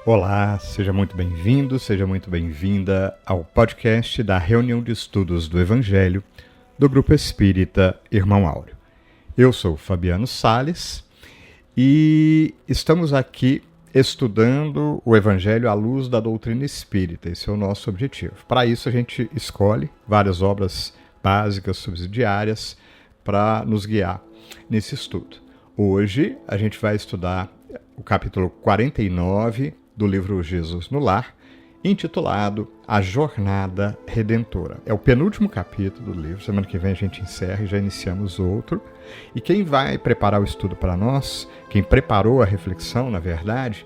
Olá, seja muito bem-vindo, seja muito bem-vinda ao podcast da Reunião de Estudos do Evangelho do Grupo Espírita Irmão Áureo. Eu sou Fabiano Sales e estamos aqui estudando o Evangelho à luz da doutrina espírita. Esse é o nosso objetivo. Para isso, a gente escolhe várias obras básicas, subsidiárias, para nos guiar nesse estudo. Hoje, a gente vai estudar o capítulo 49 do livro Jesus no Lar, intitulado A Jornada Redentora. É o penúltimo capítulo do livro. Semana que vem a gente encerra e já iniciamos outro. E quem vai preparar o estudo para nós, quem preparou a reflexão, na verdade,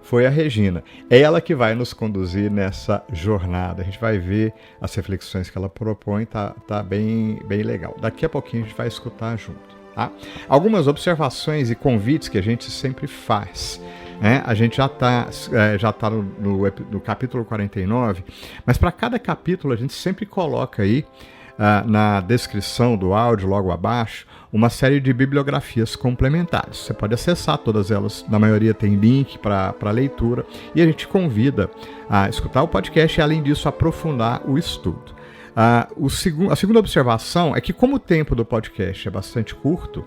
foi a Regina. É ela que vai nos conduzir nessa jornada. A gente vai ver as reflexões que ela propõe, tá bem legal. Daqui a pouquinho a gente vai escutar junto. Tá? Algumas observações e convites que a gente sempre faz. A gente já está no capítulo 49, mas para cada capítulo a gente sempre coloca aí na descrição do áudio, logo abaixo, uma série de bibliografias complementares. Você pode acessar todas elas, na maioria tem link para leitura, e a gente convida a escutar o podcast e, além disso, aprofundar o estudo. A segunda observação é que, como o tempo do podcast é bastante curto,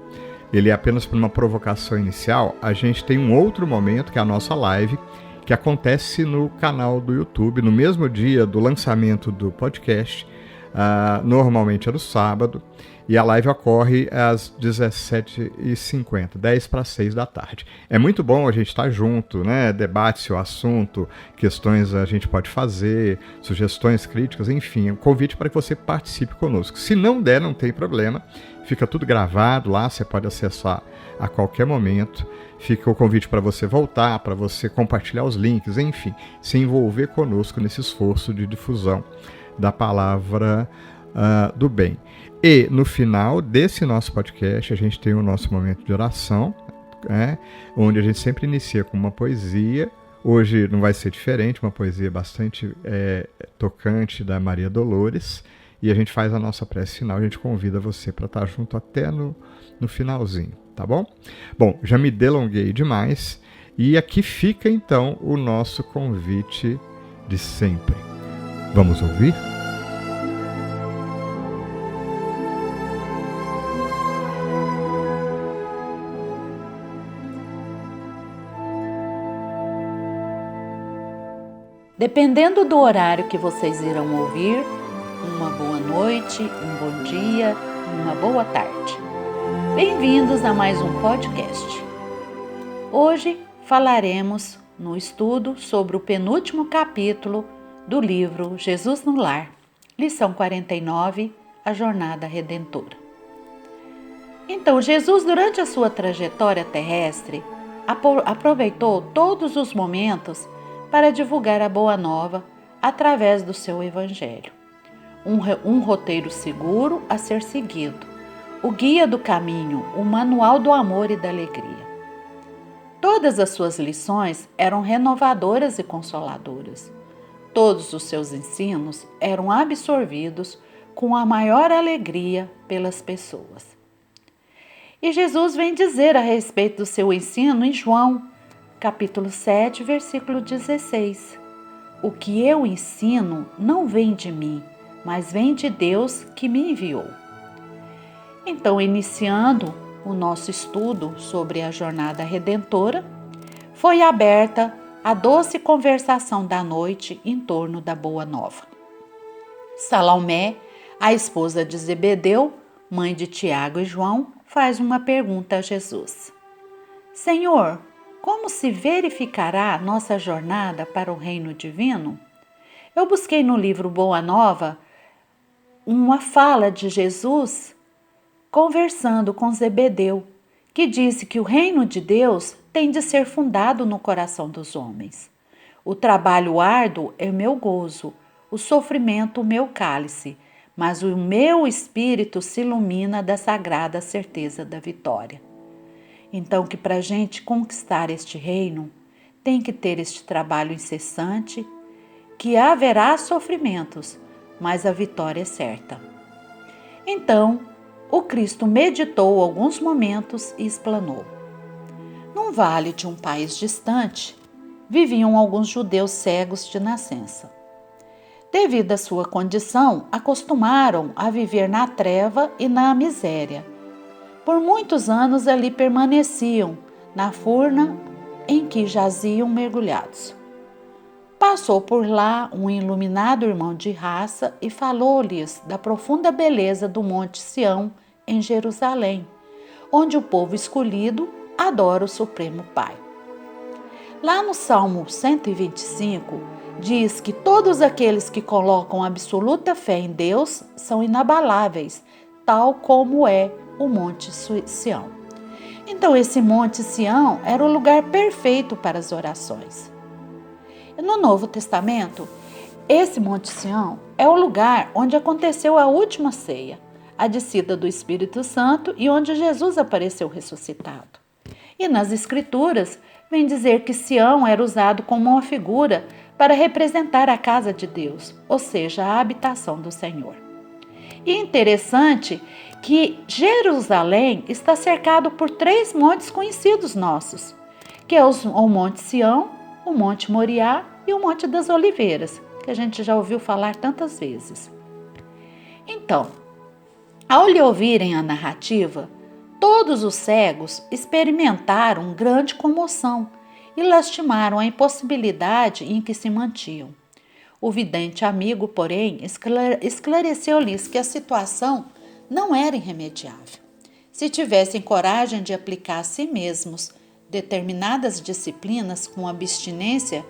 ele é apenas por uma provocação inicial, a gente tem um outro momento, que é a nossa live, que acontece no canal do YouTube, no mesmo dia do lançamento do podcast, normalmente é no sábado, e a live ocorre às 17h50, 10 para 6 da tarde. É muito bom a gente estar junto, né? Debate-se o assunto, questões a gente pode fazer, sugestões, críticas, enfim, um convite para que você participe conosco. Se não der, não tem problema, fica tudo gravado lá, você pode acessar a qualquer momento. Fica o convite para você voltar, para você compartilhar os links, enfim, se envolver conosco nesse esforço de difusão da palavra do bem. E no final desse nosso podcast, a gente tem o nosso momento de oração, onde a gente sempre inicia com uma poesia. Hoje não vai ser diferente, uma poesia bastante tocante da Maria Dolores. E a gente faz a nossa prece final, a gente convida você para estar junto até no finalzinho, tá bom? Bom, já me delonguei demais e aqui fica então o nosso convite de sempre. Vamos ouvir? Dependendo do horário que vocês irão ouvir, uma boa noite, um bom dia, uma boa tarde. Bem-vindos a mais um podcast. Hoje falaremos no estudo sobre o penúltimo capítulo do livro Jesus no Lar, lição 49, A Jornada Redentora. Então, Jesus, durante a sua trajetória terrestre, aproveitou todos os momentos para divulgar a Boa Nova através do seu Evangelho. Um roteiro seguro a ser seguido, o guia do caminho, o manual do amor e da alegria. Todas as suas lições eram renovadoras e consoladoras. Todos os seus ensinos eram absorvidos com a maior alegria pelas pessoas. E Jesus vem dizer a respeito do seu ensino em João, capítulo 7, versículo 16. O que eu ensino não vem de mim, mas vem de Deus que me enviou. Então, iniciando o nosso estudo sobre a jornada redentora, foi aberta a doce conversação da noite em torno da Boa Nova. Salomé, a esposa de Zebedeu, mãe de Tiago e João, faz uma pergunta a Jesus. Senhor, como se verificará nossa jornada para o reino divino? Eu busquei no livro Boa Nova uma fala de Jesus conversando com Zebedeu, que disse que o reino de Deus tem de ser fundado no coração dos homens. O trabalho árduo é meu gozo, o sofrimento o meu cálice, mas o meu espírito se ilumina da sagrada certeza da vitória. Então, que para a gente conquistar este reino, tem que ter este trabalho incessante, que haverá sofrimentos, mas a vitória é certa. Então, o Cristo meditou alguns momentos e explanou. Num vale de um país distante, viviam alguns judeus cegos de nascença. Devido à sua condição, acostumaram a viver na treva e na miséria. Por muitos anos ali permaneciam, na furna em que jaziam mergulhados. Passou por lá um iluminado irmão de raça e falou-lhes da profunda beleza do Monte Sião em Jerusalém, onde o povo escolhido adora o Supremo Pai. Lá no Salmo 125, diz que todos aqueles que colocam absoluta fé em Deus são inabaláveis, tal como é o Monte Sião. Então, esse Monte Sião era o lugar perfeito para as orações. No Novo Testamento, esse Monte Sião é o lugar onde aconteceu a última ceia, a descida do Espírito Santo e onde Jesus apareceu ressuscitado. E nas Escrituras, vem dizer que Sião era usado como uma figura para representar a casa de Deus, ou seja, a habitação do Senhor. E é interessante que Jerusalém está cercado por 3 montes conhecidos nossos, que é o Monte Sião, o Monte Moriá e o Monte das Oliveiras, que a gente já ouviu falar tantas vezes. Então, ao lhe ouvirem a narrativa, todos os cegos experimentaram grande comoção e lastimaram a impossibilidade em que se mantinham. O vidente amigo, porém, esclareceu-lhes que a situação não era irremediável. Se tivessem coragem de aplicar a si mesmos determinadas disciplinas com abstinência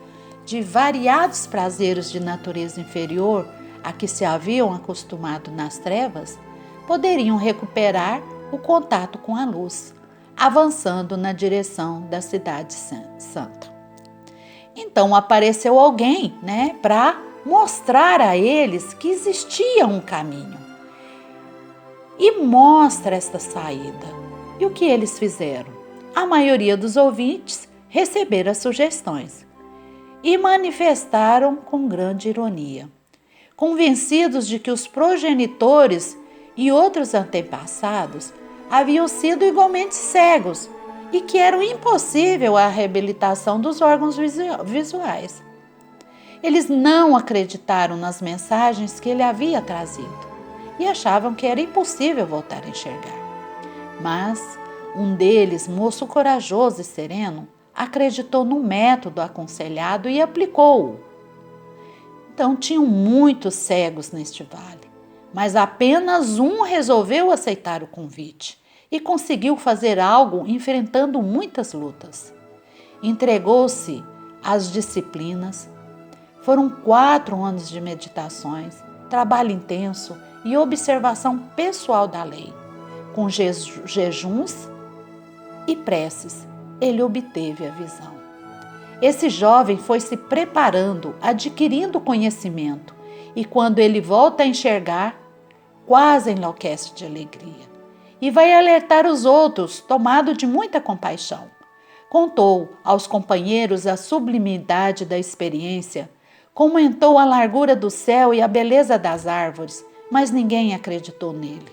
de variados prazeres de natureza inferior a que se haviam acostumado nas trevas, poderiam recuperar o contato com a luz, avançando na direção da cidade santa. Então apareceu alguém, para mostrar a eles que existia um caminho. E mostra esta saída. E o que eles fizeram? A maioria dos ouvintes receberam as sugestões e manifestaram com grande ironia, convencidos de que os progenitores e outros antepassados haviam sido igualmente cegos e que era impossível a reabilitação dos órgãos visuais. Eles não acreditaram nas mensagens que ele havia trazido e achavam que era impossível voltar a enxergar. Mas um deles, moço corajoso e sereno, acreditou no método aconselhado e aplicou-o. Então, tinham muitos cegos neste vale, mas apenas um resolveu aceitar o convite e conseguiu fazer algo enfrentando muitas lutas. Entregou-se às disciplinas. Foram 4 anos de meditações, trabalho intenso e observação pessoal da lei. Com jejuns e preces, ele obteve a visão. Esse jovem foi se preparando, adquirindo conhecimento, e quando ele volta a enxergar, quase enlouquece de alegria. E vai alertar os outros, tomado de muita compaixão. Contou aos companheiros a sublimidade da experiência, comentou a largura do céu e a beleza das árvores, mas ninguém acreditou nele.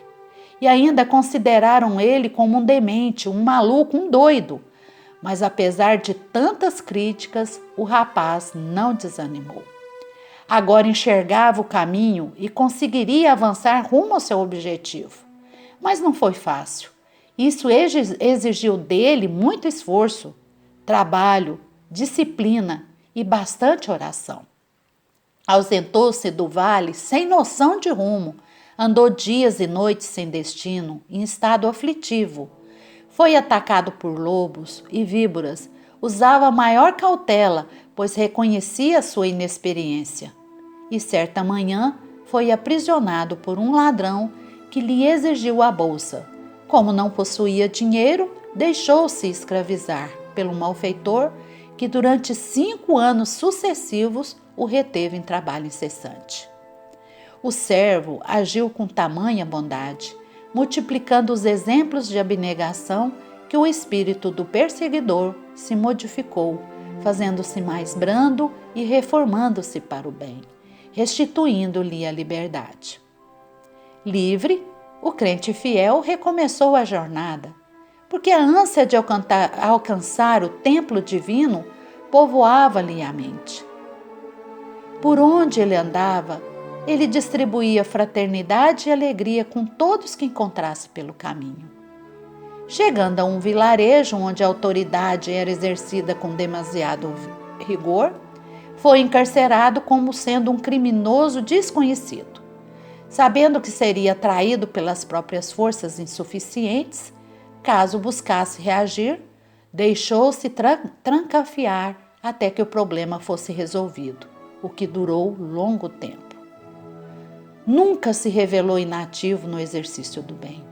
E ainda consideraram ele como um demente, um maluco, um doido. Mas apesar de tantas críticas, o rapaz não desanimou. Agora enxergava o caminho e conseguiria avançar rumo ao seu objetivo. Mas não foi fácil. Isso exigiu dele muito esforço, trabalho, disciplina e bastante oração. Ausentou-se do vale sem noção de rumo, andou dias e noites sem destino, em estado aflitivo. Foi atacado por lobos e víboras, usava maior cautela, pois reconhecia sua inexperiência. E certa manhã foi aprisionado por um ladrão que lhe exigiu a bolsa. Como não possuía dinheiro, deixou-se escravizar pelo malfeitor que durante 5 anos sucessivos o reteve em trabalho incessante. O servo agiu com tamanha bondade, multiplicando os exemplos de abnegação que o espírito do perseguidor se modificou, fazendo-se mais brando e reformando-se para o bem, restituindo-lhe a liberdade. Livre, o crente fiel recomeçou a jornada, porque a ânsia de alcançar o templo divino povoava-lhe a mente. Por onde ele andava, ele distribuía fraternidade e alegria com todos que encontrasse pelo caminho. Chegando a um vilarejo onde a autoridade era exercida com demasiado rigor, foi encarcerado como sendo um criminoso desconhecido. Sabendo que seria traído pelas próprias forças insuficientes, caso buscasse reagir, deixou-se trancafiar até que o problema fosse resolvido, o que durou longo tempo. Nunca se revelou inativo no exercício do bem.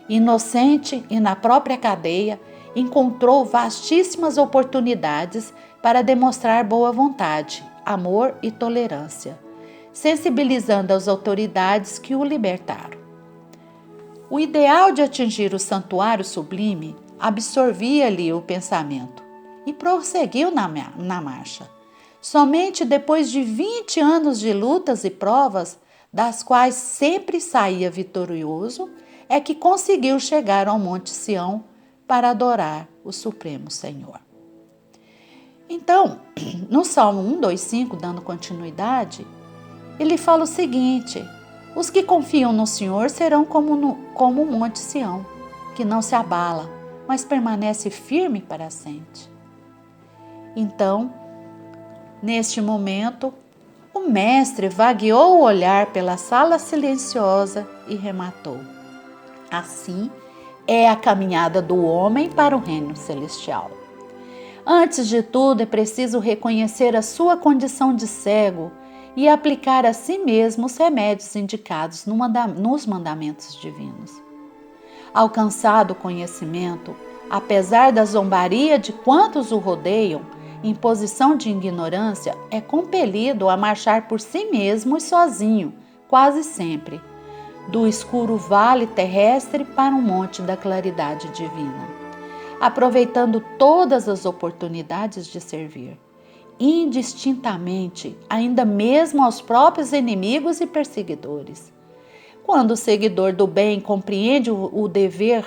Inocente e na própria cadeia, encontrou vastíssimas oportunidades para demonstrar boa vontade, amor e tolerância, sensibilizando as autoridades que o libertaram. O ideal de atingir o santuário sublime absorvia-lhe o pensamento e prosseguiu na marcha. Somente depois de 20 anos de lutas e provas, das quais sempre saía vitorioso, é que conseguiu chegar ao Monte Sião para adorar o Supremo Senhor. Então, no Salmo 125, dando continuidade, ele fala o seguinte: os que confiam no Senhor serão como o Monte Sião, que não se abala, mas permanece firme para sempre. Então, neste momento, o mestre vagueou o olhar pela sala silenciosa e rematou: assim é a caminhada do homem para o reino celestial. Antes de tudo, é preciso reconhecer a sua condição de cego e aplicar a si mesmo os remédios indicados nos mandamentos divinos. Alcançado o conhecimento, apesar da zombaria de quantos o rodeiam, em posição de ignorância, é compelido a marchar por si mesmo e sozinho, quase sempre, do escuro vale terrestre para um monte da claridade divina, aproveitando todas as oportunidades de servir, indistintamente, ainda mesmo aos próprios inimigos e perseguidores. Quando o seguidor do bem compreende o dever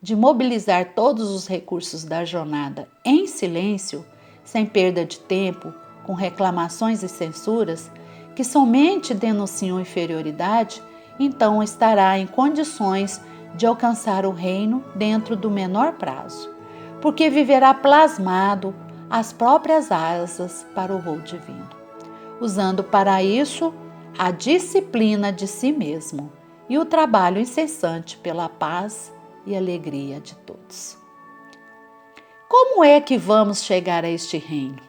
de mobilizar todos os recursos da jornada em silêncio, sem perda de tempo, com reclamações e censuras, que somente denunciam inferioridade, então estará em condições de alcançar o reino dentro do menor prazo, porque viverá plasmado as próprias asas para o voo divino, usando para isso a disciplina de si mesmo e o trabalho incessante pela paz e alegria de todos. Como é que vamos chegar a este reino?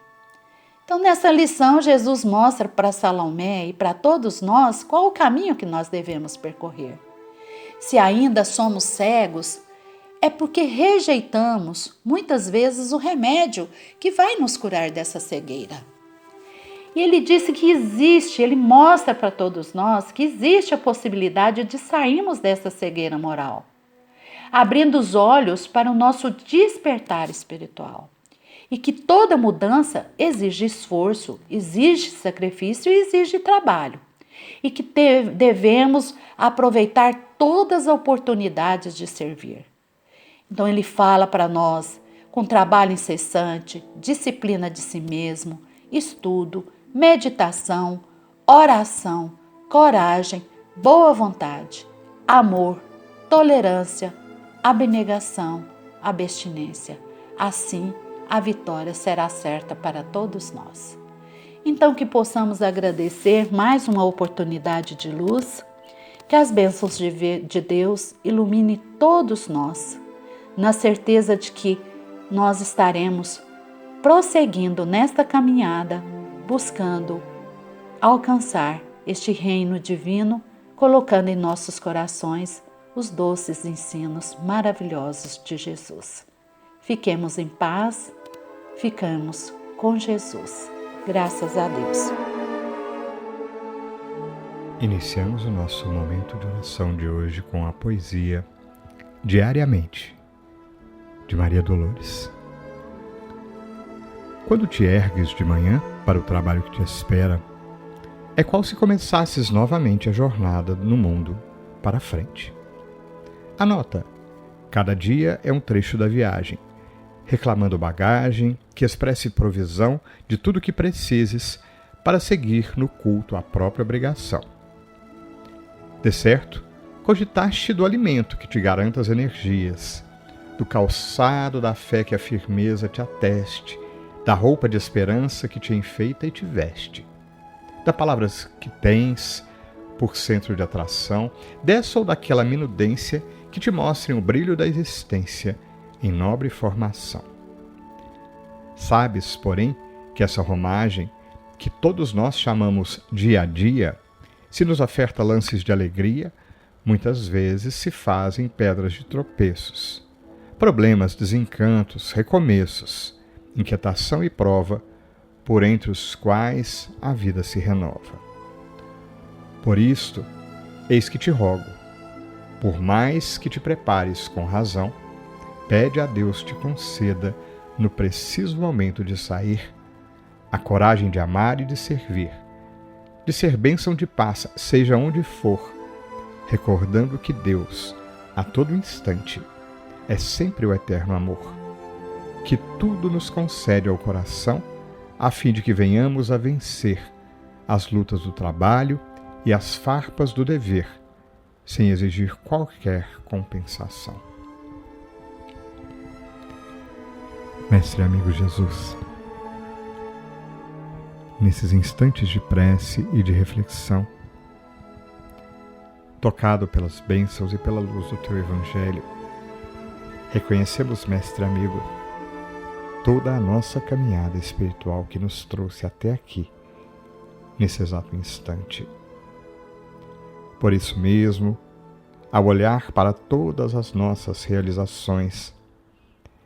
Então, nessa lição, Jesus mostra para Salomé e para todos nós qual o caminho que nós devemos percorrer. Se ainda somos cegos, é porque rejeitamos, muitas vezes, o remédio que vai nos curar dessa cegueira. E ele disse que ele mostra para todos nós que existe a possibilidade de sairmos dessa cegueira moral, abrindo os olhos para o nosso despertar espiritual. E que toda mudança exige esforço, exige sacrifício e exige trabalho. E que devemos aproveitar todas as oportunidades de servir. Então ele fala para nós com trabalho incessante, disciplina de si mesmo, estudo, meditação, oração, coragem, boa vontade, amor, tolerância, abnegação, abstinência. Assim, a vitória será certa para todos nós. Então, que possamos agradecer mais uma oportunidade de luz, que as bênçãos de Deus ilumine todos nós, na certeza de que nós estaremos prosseguindo nesta caminhada, buscando alcançar este reino divino, colocando em nossos corações os doces ensinos maravilhosos de Jesus. Fiquemos em paz, ficamos com Jesus. Graças a Deus. Iniciamos o nosso momento de oração de hoje com a poesia Diariamente, de Maria Dolores. Quando te ergues de manhã para o trabalho que te espera, é qual se começasses novamente a jornada no mundo para frente. Anota, cada dia é um trecho da viagem, reclamando bagagem, que expresse provisão de tudo o que precises para seguir no culto à própria obrigação. De certo, cogitaste do alimento que te garanta as energias, do calçado da fé que a firmeza te ateste, da roupa de esperança que te enfeita e te veste, das palavras que tens por centro de atração, dessa ou daquela minudência que te mostrem o brilho da existência em nobre formação. Sabes, porém, que essa romagem, que todos nós chamamos dia a dia, se nos oferta lances de alegria, muitas vezes se fazem pedras de tropeços, problemas, desencantos, recomeços, inquietação e prova, por entre os quais a vida se renova. Por isto, eis que te rogo, por mais que te prepares com razão, pede a Deus te conceda, no preciso momento de sair, a coragem de amar e de ser bênção de paz, seja onde for, recordando que Deus, a todo instante, é sempre o eterno amor, que tudo nos concede ao coração, a fim de que venhamos a vencer as lutas do trabalho e as farpas do dever, sem exigir qualquer compensação. Mestre amigo Jesus, nesses instantes de prece e de reflexão, tocado pelas bênçãos e pela luz do Teu Evangelho, reconhecemos, Mestre amigo, toda a nossa caminhada espiritual que nos trouxe até aqui, nesse exato instante. Por isso mesmo, ao olhar para todas as nossas realizações,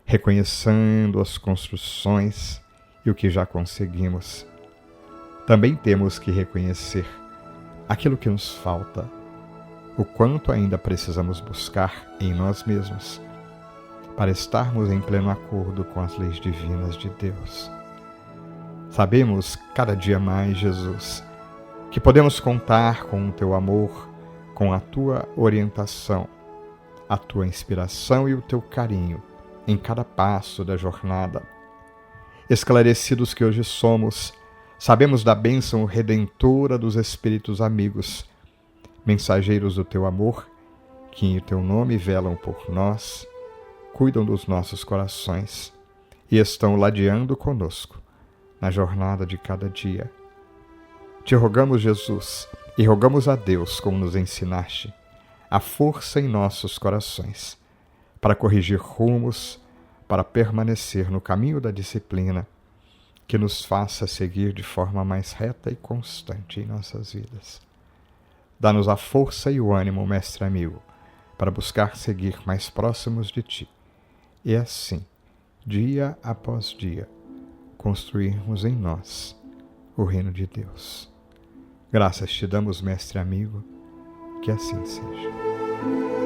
reconhecendo as construções e o que já conseguimos, também temos que reconhecer aquilo que nos falta, o quanto ainda precisamos buscar em nós mesmos, para estarmos em pleno acordo com as leis divinas de Deus. Sabemos cada dia mais, Jesus, que podemos contar com o Teu amor, com a Tua orientação, a Tua inspiração e o Teu carinho em cada passo da jornada. Esclarecidos que hoje somos, sabemos da bênção redentora dos Espíritos amigos, mensageiros do Teu amor, que em Teu nome velam por nós, cuidam dos nossos corações e estão ladeando conosco na jornada de cada dia. Te rogamos, Jesus, e rogamos a Deus, como nos ensinaste, a força em nossos corações, para corrigir rumos, para permanecer no caminho da disciplina, que nos faça seguir de forma mais reta e constante em nossas vidas. Dá-nos a força e o ânimo, Mestre amigo, para buscar seguir mais próximos de Ti, e assim, dia após dia, construirmos em nós o reino de Deus. Graças te damos, Mestre amigo, que assim seja.